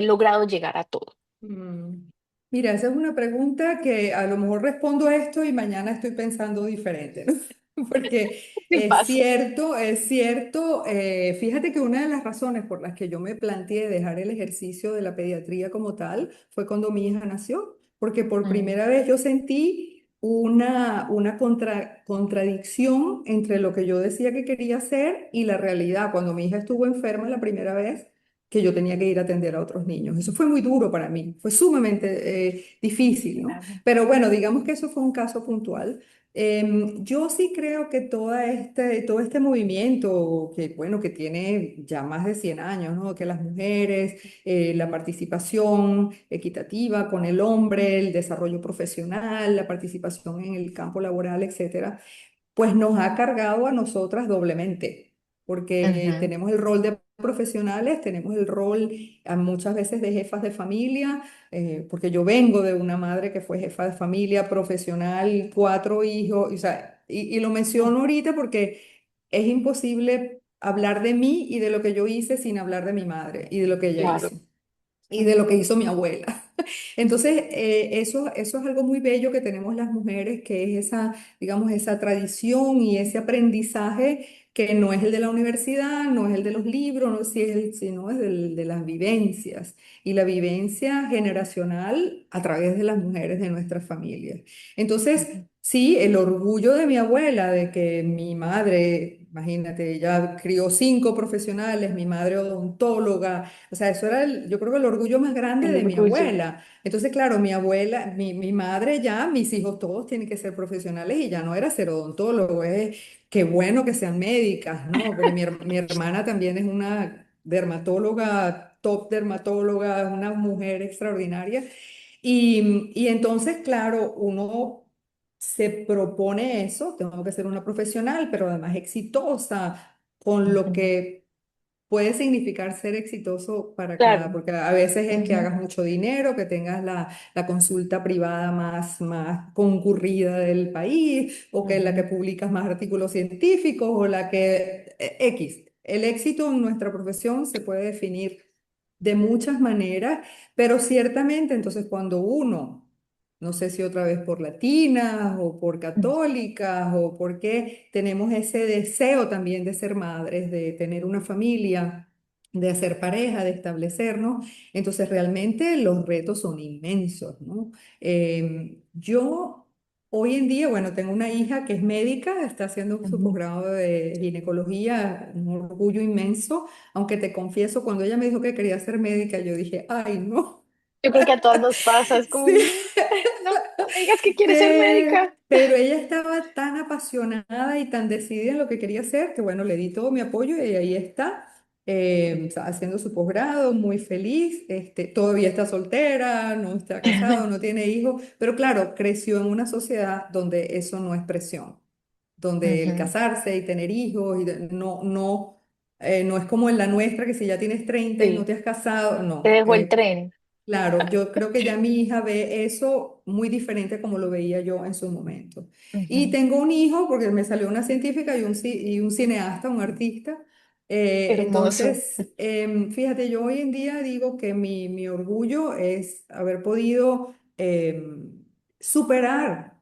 logrado llegar a todo?
Mm. Mira, esa es una pregunta que a lo mejor respondo a esto y mañana estoy pensando diferente, ¿no? Porque
Sí pasa.
es cierto, fíjate que una de las razones por las que yo me planteé dejar el ejercicio de la pediatría como tal fue cuando mi hija nació, porque por
Mm,
primera vez yo sentí una contradicción entre lo que yo decía que quería hacer y la realidad. Cuando mi hija estuvo enferma la primera vez, que yo tenía que ir a atender a otros niños. Eso fue muy duro para mí, fue sumamente difícil, ¿no?
claro.
Pero bueno, digamos que eso fue un caso puntual. Yo sí creo que todo este movimiento que, bueno, que tiene ya más de 100 años, ¿no? Que las mujeres, la participación equitativa con el hombre, el desarrollo profesional, la participación en el campo laboral, etcétera, pues nos ha cargado a nosotras doblemente, porque
Ujú,
tenemos el rol de profesionales, tenemos el rol muchas veces de jefas de familia, porque yo vengo de una madre que fue jefa de familia profesional, 4 hijos, o sea, y lo menciono ahorita porque es imposible hablar de mí y de lo que yo hice sin hablar de mi madre y de lo que ella
claro.
hizo y de lo que hizo mi abuela. Entonces, eso es algo muy bello que tenemos las mujeres, que es esa, digamos, esa tradición y ese aprendizaje que no es el de la universidad, no es el de los libros, no si es sino es de las vivencias y la vivencia generacional a través de las mujeres de nuestras familias. Entonces,
Ujú,
sí, el orgullo de mi abuela, de que mi madre, imagínate, ella crió 5 profesionales, mi madre odontóloga, o sea, eso era, yo creo que el orgullo más grande
el
de mi
orgullo.
abuela. Entonces, claro, mi abuela, mi madre ya, mis hijos todos tienen que ser profesionales y ya no era ser odontólogo, es qué bueno que sean médicas, ¿no? Porque mi hermana también es una dermatóloga, top dermatóloga, una mujer extraordinaria. Y entonces, claro, uno se propone eso, tengo que ser una profesional, pero además exitosa, con lo
Ujú,
que puede significar ser exitoso para cada,
claro.
porque a veces es que
Ujú,
hagas mucho dinero, que tengas la consulta privada más concurrida del país, o que la que
ujú,
publicas más artículos científicos, o la que X. El éxito en nuestra profesión se puede definir de muchas maneras, pero ciertamente entonces cuando uno, no sé si otra vez por latinas o por católicas o porque tenemos ese deseo también de ser madres, de tener una familia, de hacer pareja, de establecernos, entonces realmente los retos son inmensos, ¿no? Yo hoy en día, bueno, tengo una hija que es médica, está haciendo su
ujú.
posgrado de ginecología, un orgullo inmenso, aunque te confieso, cuando ella me dijo que quería ser médica, yo dije, ay, no.
Yo creo que a todas nos pasa, es como,
Sí,
no, no me digas que quieres ser médica.
pero ella estaba tan apasionada y tan decidida en lo que quería hacer que bueno, le di todo mi apoyo y ahí está, haciendo su posgrado, muy feliz, todavía está soltera, no está casado, no tiene hijos, pero claro, creció en una sociedad donde eso no es presión, donde el
Ujú,
casarse y tener hijos no es como en la nuestra que si ya tienes 30 y no
sí,
te has casado,
te
no.
dejo el tren.
Claro, yo creo que ya mi hija ve eso muy diferente como lo veía yo en su momento. Y
Ujú,
tengo un hijo, porque me salió una científica y un cineasta, un artista.
hermoso.
Entonces, fíjate, yo hoy en día digo que mi orgullo es haber podido superar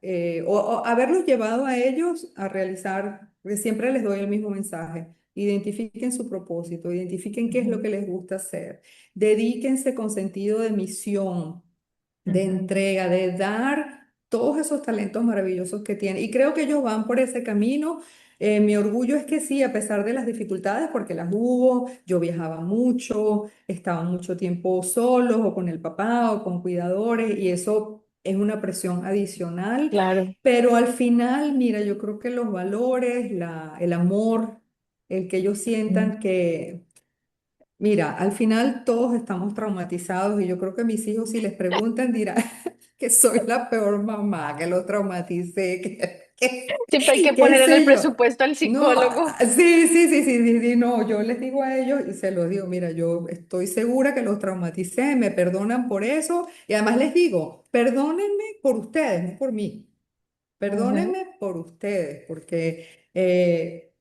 o haberlos llevado a ellos a realizar, porque siempre les doy el mismo mensaje. Identifiquen su propósito, identifiquen qué es lo
Ujú,
que les gusta hacer. Dedíquense con sentido de misión, de
ujú,
entrega, de dar todos esos talentos maravillosos que tienen. Y creo que ellos van por ese camino. Mi orgullo es que sí, a pesar de las dificultades, porque las hubo, yo viajaba mucho, estaba mucho tiempo solos o con el papá o con cuidadores y eso es una presión adicional.
claro.
Pero al final, mira, yo creo que los valores, el amor, el que ellos
Mm,
sientan que mira, al final todos estamos traumatizados y yo creo que mis hijos si les preguntan dirán que soy la peor mamá, que los traumaticé,
siempre hay que
qué
poner en el
sé yo.
presupuesto al
No,
psicólogo.
sí, sí, sí, sí, sí, sí, no, yo les digo a ellos y se los digo, mira, yo estoy segura que los traumaticé, me perdonan por eso y además les digo, perdónenme por ustedes, no por mí.
Ujú,
Perdónenme por ustedes, porque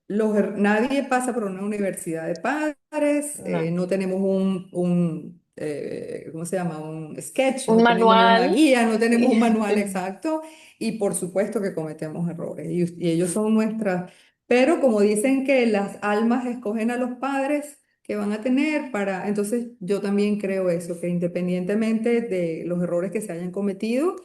nadie pasa por una universidad de padres,
no,
no tenemos ¿cómo se llama? Un sketch,
Un
no tenemos una
manual.
guía, no tenemos un
Sí.
manual exacto y por supuesto que cometemos errores y ellos son nuestras, pero como dicen que las almas escogen a los padres que van a tener para, entonces yo también creo eso, que independientemente de los errores que se hayan cometido,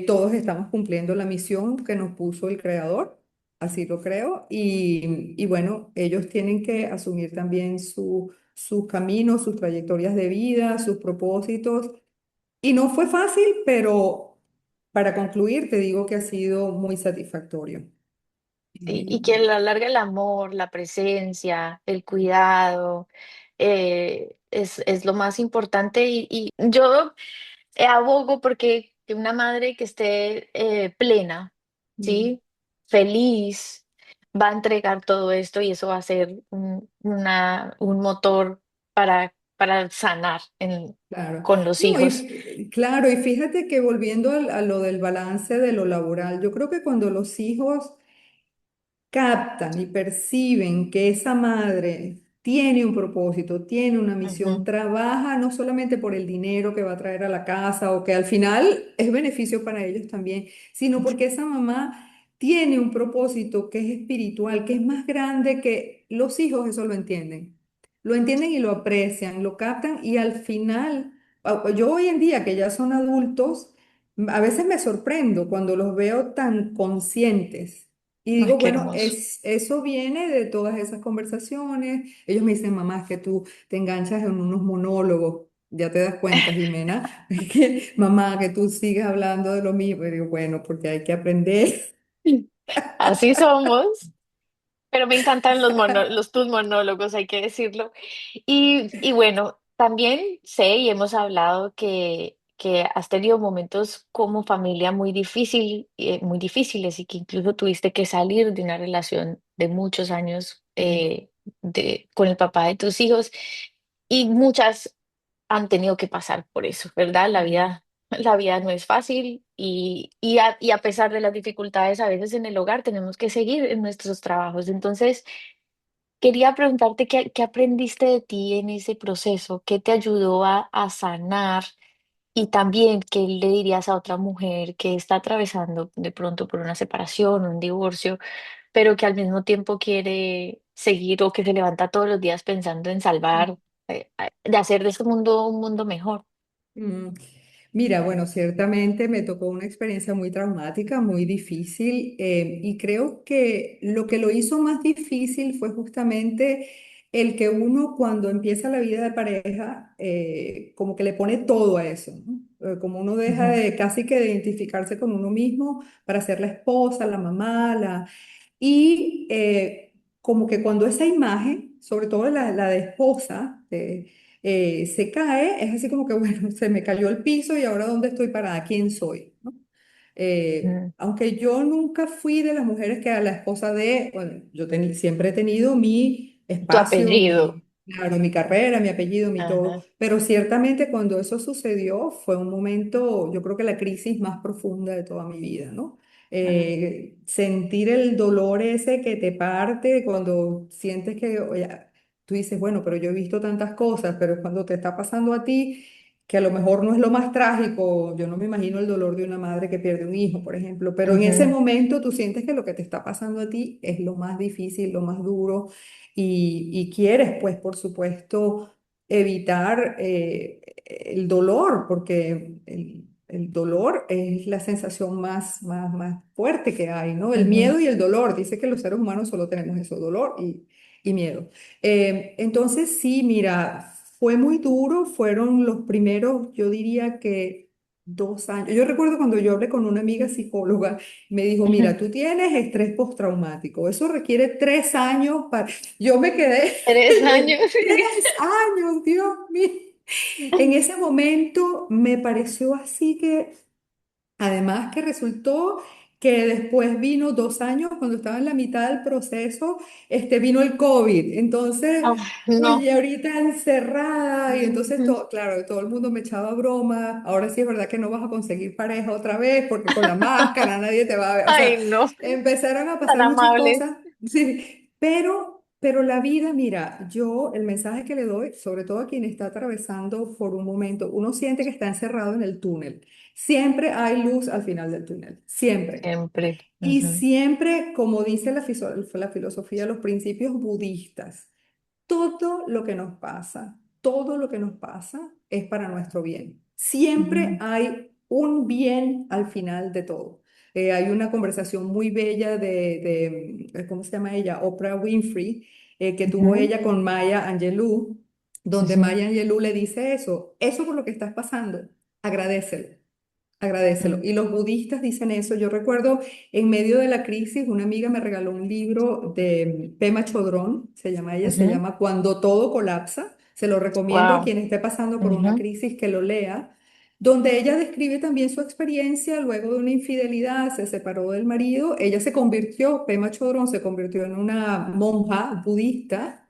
todos estamos cumpliendo la misión que nos puso el Creador. Así lo creo. Y bueno, ellos tienen que asumir también sus caminos, sus trayectorias de vida, sus propósitos. Y no fue fácil, pero para concluir, te digo que ha sido muy satisfactorio.
Y que a
Y-
la larga el amor, la presencia, el cuidado, es lo más importante. Y yo abogo porque que una madre que esté plena,
mm,
¿sí? Feliz, va a entregar todo esto y eso va a ser un motor para sanar
claro.
con los
No,
hijos.
claro, y fíjate que volviendo a lo del balance de lo laboral, yo creo que cuando los hijos captan y perciben que esa madre tiene un propósito, tiene una misión,
Ujú.
trabaja no solamente por el dinero que va a traer a la casa o que al final es beneficio para ellos también, sino porque esa mamá tiene un propósito que es espiritual, que es más grande que los hijos, eso lo entienden. Lo entienden y lo aprecian, lo captan y al final, yo hoy en día que ya son adultos, a veces me sorprendo cuando los veo tan conscientes y
Ay,
digo,
qué
bueno,
hermoso.
eso viene de todas esas conversaciones. Ellos me dicen, mamá, es que tú te enganchas en unos monólogos. Ya te das cuenta, Jimena, es que, mamá, que tú sigues hablando de lo mismo. Y digo, bueno, porque hay que aprender.
Así somos. Pero me encantan tus monólogos, hay que decirlo. Y bueno, también sé y hemos hablado que has tenido momentos como familia muy difíciles y que incluso tuviste que salir de una relación de muchos años con el papá de tus hijos y muchas han tenido que pasar por eso, ¿verdad? La vida no es fácil y a pesar de las dificultades a veces en el hogar tenemos que seguir en nuestros trabajos. Entonces, quería preguntarte qué aprendiste de ti en ese proceso, qué te ayudó a sanar y también qué le dirías a otra mujer que está atravesando de pronto por una separación, un divorcio, pero que al mismo tiempo quiere seguir o que se levanta todos los días pensando en salvar, de hacer de este mundo un mundo mejor.
Mm, Mira, bueno, ciertamente me tocó una experiencia muy traumática, muy difícil, y creo que lo que lo hizo más difícil fue justamente el que uno cuando empieza la vida de pareja, como que le pone todo a eso, ¿no? Como uno deja
Ujú,
de casi que de identificarse con uno mismo para ser la esposa, la mamá, y como que cuando esa imagen, sobre todo la de esposa, se cae, es así como que, bueno, se me cayó el piso y ahora ¿dónde estoy parada? ¿Quién soy? ¿No?
mm.
Aunque yo nunca fui de las mujeres que a la esposa de, bueno, siempre he tenido mi
Tu
espacio,
apellido.
claro, mi carrera, mi apellido, mi todo,
Ajá,
pero ciertamente cuando eso sucedió fue un momento, yo creo que la crisis más profunda de toda mi vida, ¿no?
ajá,
Sentir el dolor ese que te parte cuando sientes que, oye, tú dices, bueno, pero yo he visto tantas cosas, pero cuando te está pasando a ti que a lo mejor no es lo más trágico, yo no me imagino el dolor de una madre que pierde un hijo, por ejemplo, pero en ese
ujú,
momento tú sientes que lo que te está pasando a ti es lo más difícil, lo más duro y quieres, pues, por supuesto, evitar el dolor, porque el dolor es la sensación más fuerte que hay, ¿no? El
ujú,
miedo y el dolor. Dice que los seres humanos solo tenemos eso, dolor y miedo. Entonces, sí, mira, fue muy duro, fueron los primeros, yo diría que 2 años. Yo recuerdo cuando yo hablé con una amiga psicóloga, me dijo,
ujú.
mira, tú tienes estrés postraumático, eso requiere 3 años para... Yo me quedé,
3 años.
3 años, Dios mío. En ese momento me pareció así que además que resultó que después vino 2 años, cuando estaba en la mitad del proceso, vino el COVID. Entonces,
Ah, no.
oye, ahorita encerrada y entonces
Ujú.
todo, claro, todo el mundo me echaba broma. Ahora sí es verdad que no vas a conseguir pareja otra vez porque con la máscara nadie te va a ver. O sea,
Ay, no,
empezaron a
tan
pasar muchas
amable.
cosas, sí, pero la vida, mira, yo el mensaje que le doy, sobre todo a quien está atravesando por un momento, uno siente que está encerrado en el túnel. Siempre hay luz al final del túnel, siempre.
Siempre.
Y
Ujú,
siempre, como dice la filosofía, los principios budistas, todo lo que nos pasa, todo lo que nos pasa es para nuestro bien. Siempre
ujú,
hay un bien al final de todo. Hay una conversación muy bella ¿cómo se llama ella? Oprah Winfrey, que tuvo
ujú,
ella con Maya Angelou, donde
ujú,
Maya Angelou le dice eso por lo que estás pasando, agradécelo. Agradécelo.
ujú,
Y los budistas dicen eso. Yo recuerdo en medio de la crisis, una amiga me regaló un libro de Pema Chodrón, se llama ella, se
ujú.
llama Cuando todo colapsa. Se lo recomiendo a
Wow.
quien esté pasando por una
Ujú,
crisis que lo lea, donde ella describe también su experiencia luego de una infidelidad, se separó del marido, ella se convirtió, Pema Chodrón se convirtió en una monja budista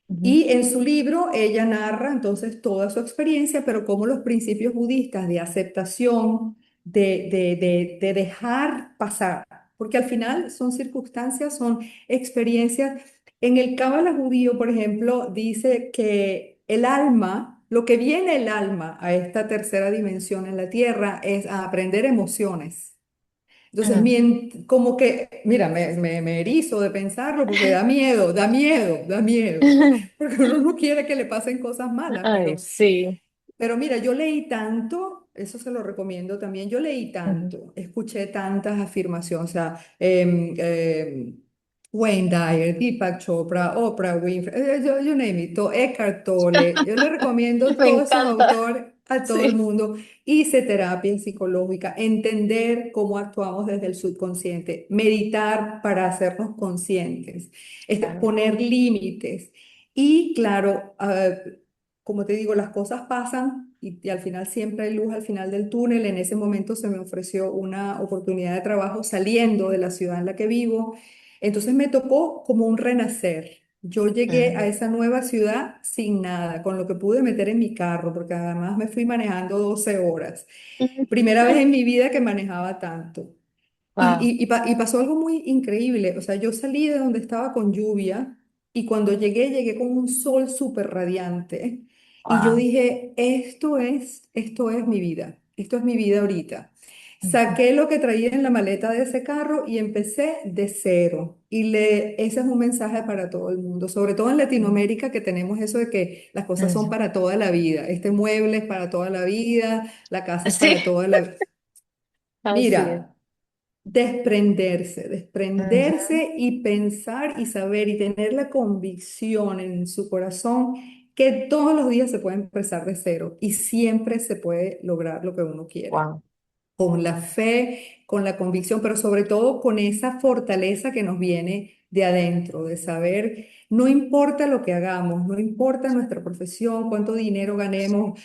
ujú,
y en su libro ella narra entonces toda su experiencia, pero cómo los principios budistas de aceptación, de dejar pasar, porque al final son circunstancias, son experiencias. En el Cábala judío, por ejemplo, dice que el alma, lo que viene el alma a esta tercera dimensión en la tierra es a aprender emociones. Entonces,
ujú.
como que, mira, me erizo de pensarlo porque da miedo, da miedo, da miedo, porque uno no quiere que le pasen cosas malas,
Ay, sí.
pero mira, yo leí tanto, eso se lo recomiendo también, yo leí
Ujú,
tanto, escuché tantas afirmaciones, o sea, Wayne Dyer, Deepak Chopra, Oprah Winfrey, you name it, Eckhart Tolle, yo le recomiendo
Me
todos esos
encanta.
autores a todo el
Sí.
mundo. Hice terapia psicológica, entender cómo actuamos desde el subconsciente, meditar para hacernos conscientes,
Claro.
poner límites. Y claro, como te digo, las cosas pasan y al final siempre hay luz al final del túnel. En ese momento se me ofreció una oportunidad de trabajo saliendo de la ciudad en la que vivo. Entonces me tocó como un renacer. Yo llegué a
Ujú.
esa nueva ciudad sin nada, con lo que pude meter en mi carro, porque además me fui manejando 12 horas. Primera vez en mi vida que manejaba tanto.
Wow.
Y pasó algo muy increíble. O sea, yo salí de donde estaba con lluvia y cuando llegué con un sol súper radiante. Y yo
Wow.
dije, esto es mi vida. Esto es mi vida ahorita. Saqué lo que traía en la maleta de ese carro y empecé de cero. Ese es un mensaje para todo el mundo, sobre todo en Latinoamérica que tenemos eso de que las cosas son para toda la vida. Este mueble es para toda la vida, la casa es
Sí,
para toda la vida.
así es.
Mira. Desprenderse,
Ujú.
desprenderse y pensar y saber y tener la convicción en su corazón que todos los días se puede empezar de cero y siempre se puede lograr lo que uno quiere
Wow.
con la fe, con la convicción, pero sobre todo con esa fortaleza que nos viene de adentro, de saber, no importa lo que hagamos, no importa nuestra profesión, cuánto dinero ganemos,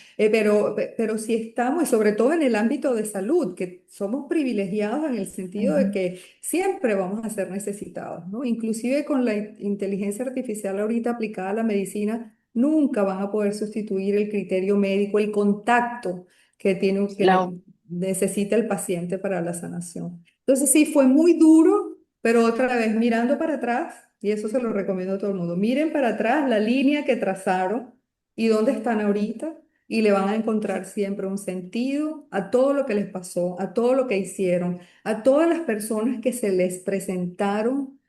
pero si estamos, y sobre todo en el ámbito de salud, que somos privilegiados en el sentido de
Ujú.
que siempre vamos a ser necesitados, ¿no? Inclusive con la inteligencia artificial ahorita aplicada a la medicina, nunca van a poder sustituir el criterio médico, el contacto que tiene,
La-
necesita el paciente para la sanación. Entonces sí, fue muy duro, pero otra vez mirando para atrás, y eso se lo recomiendo a todo el mundo, miren para atrás la línea que trazaron y dónde están ahorita y le van a encontrar siempre un sentido a todo lo que les pasó, a todo lo que hicieron, a todas las personas que se les presentaron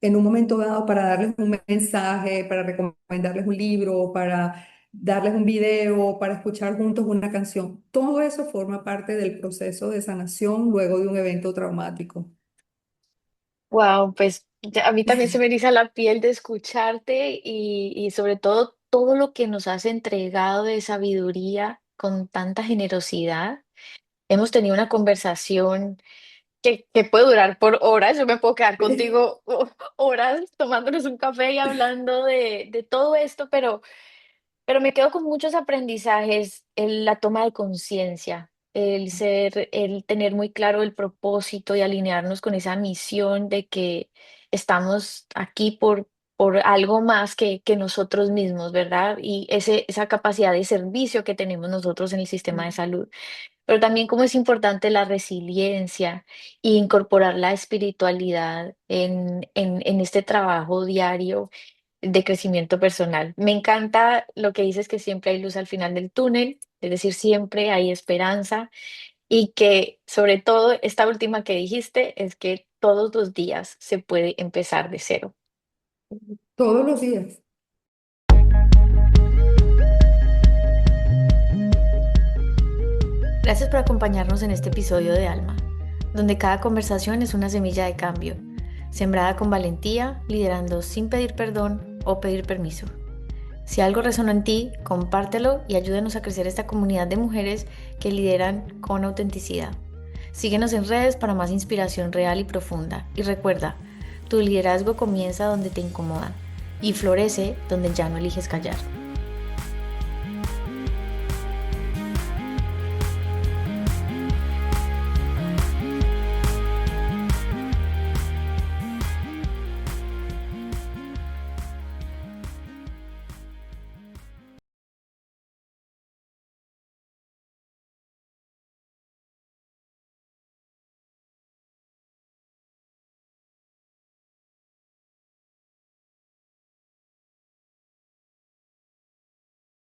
en un momento dado para darles un mensaje, para recomendarles un libro, para darles un video, para escuchar juntos una canción. Todo eso forma parte del proceso de sanación luego de un evento traumático.
Wow, pues a mí también se me eriza la piel de escucharte y sobre todo todo lo que nos has entregado de sabiduría con tanta generosidad. Hemos tenido una conversación que puede durar por horas. Yo me puedo quedar contigo horas tomándonos un café y hablando de todo esto, pero me quedo con muchos aprendizajes, la toma de conciencia, el tener muy claro el propósito y alinearnos con esa misión de que estamos aquí por algo más que nosotros mismos, ¿verdad? Y esa capacidad de servicio que tenemos nosotros en el sistema de salud. Pero también cómo es importante la resiliencia e incorporar la espiritualidad en este trabajo diario de crecimiento personal. Me encanta lo que dices, que siempre hay luz al final del túnel, es decir, siempre hay esperanza y que sobre todo esta última que dijiste es que todos los días se puede empezar de cero.
Todos los días.
Gracias por acompañarnos en este episodio de Alma, donde cada conversación es una semilla de cambio, sembrada con valentía, liderando sin pedir perdón o pedir permiso. Si algo resonó en ti, compártelo y ayúdanos a crecer esta comunidad de mujeres que lideran con autenticidad. Síguenos en redes para más inspiración real y profunda. Y recuerda, tu liderazgo comienza donde te incomoda y florece donde ya no eliges callar.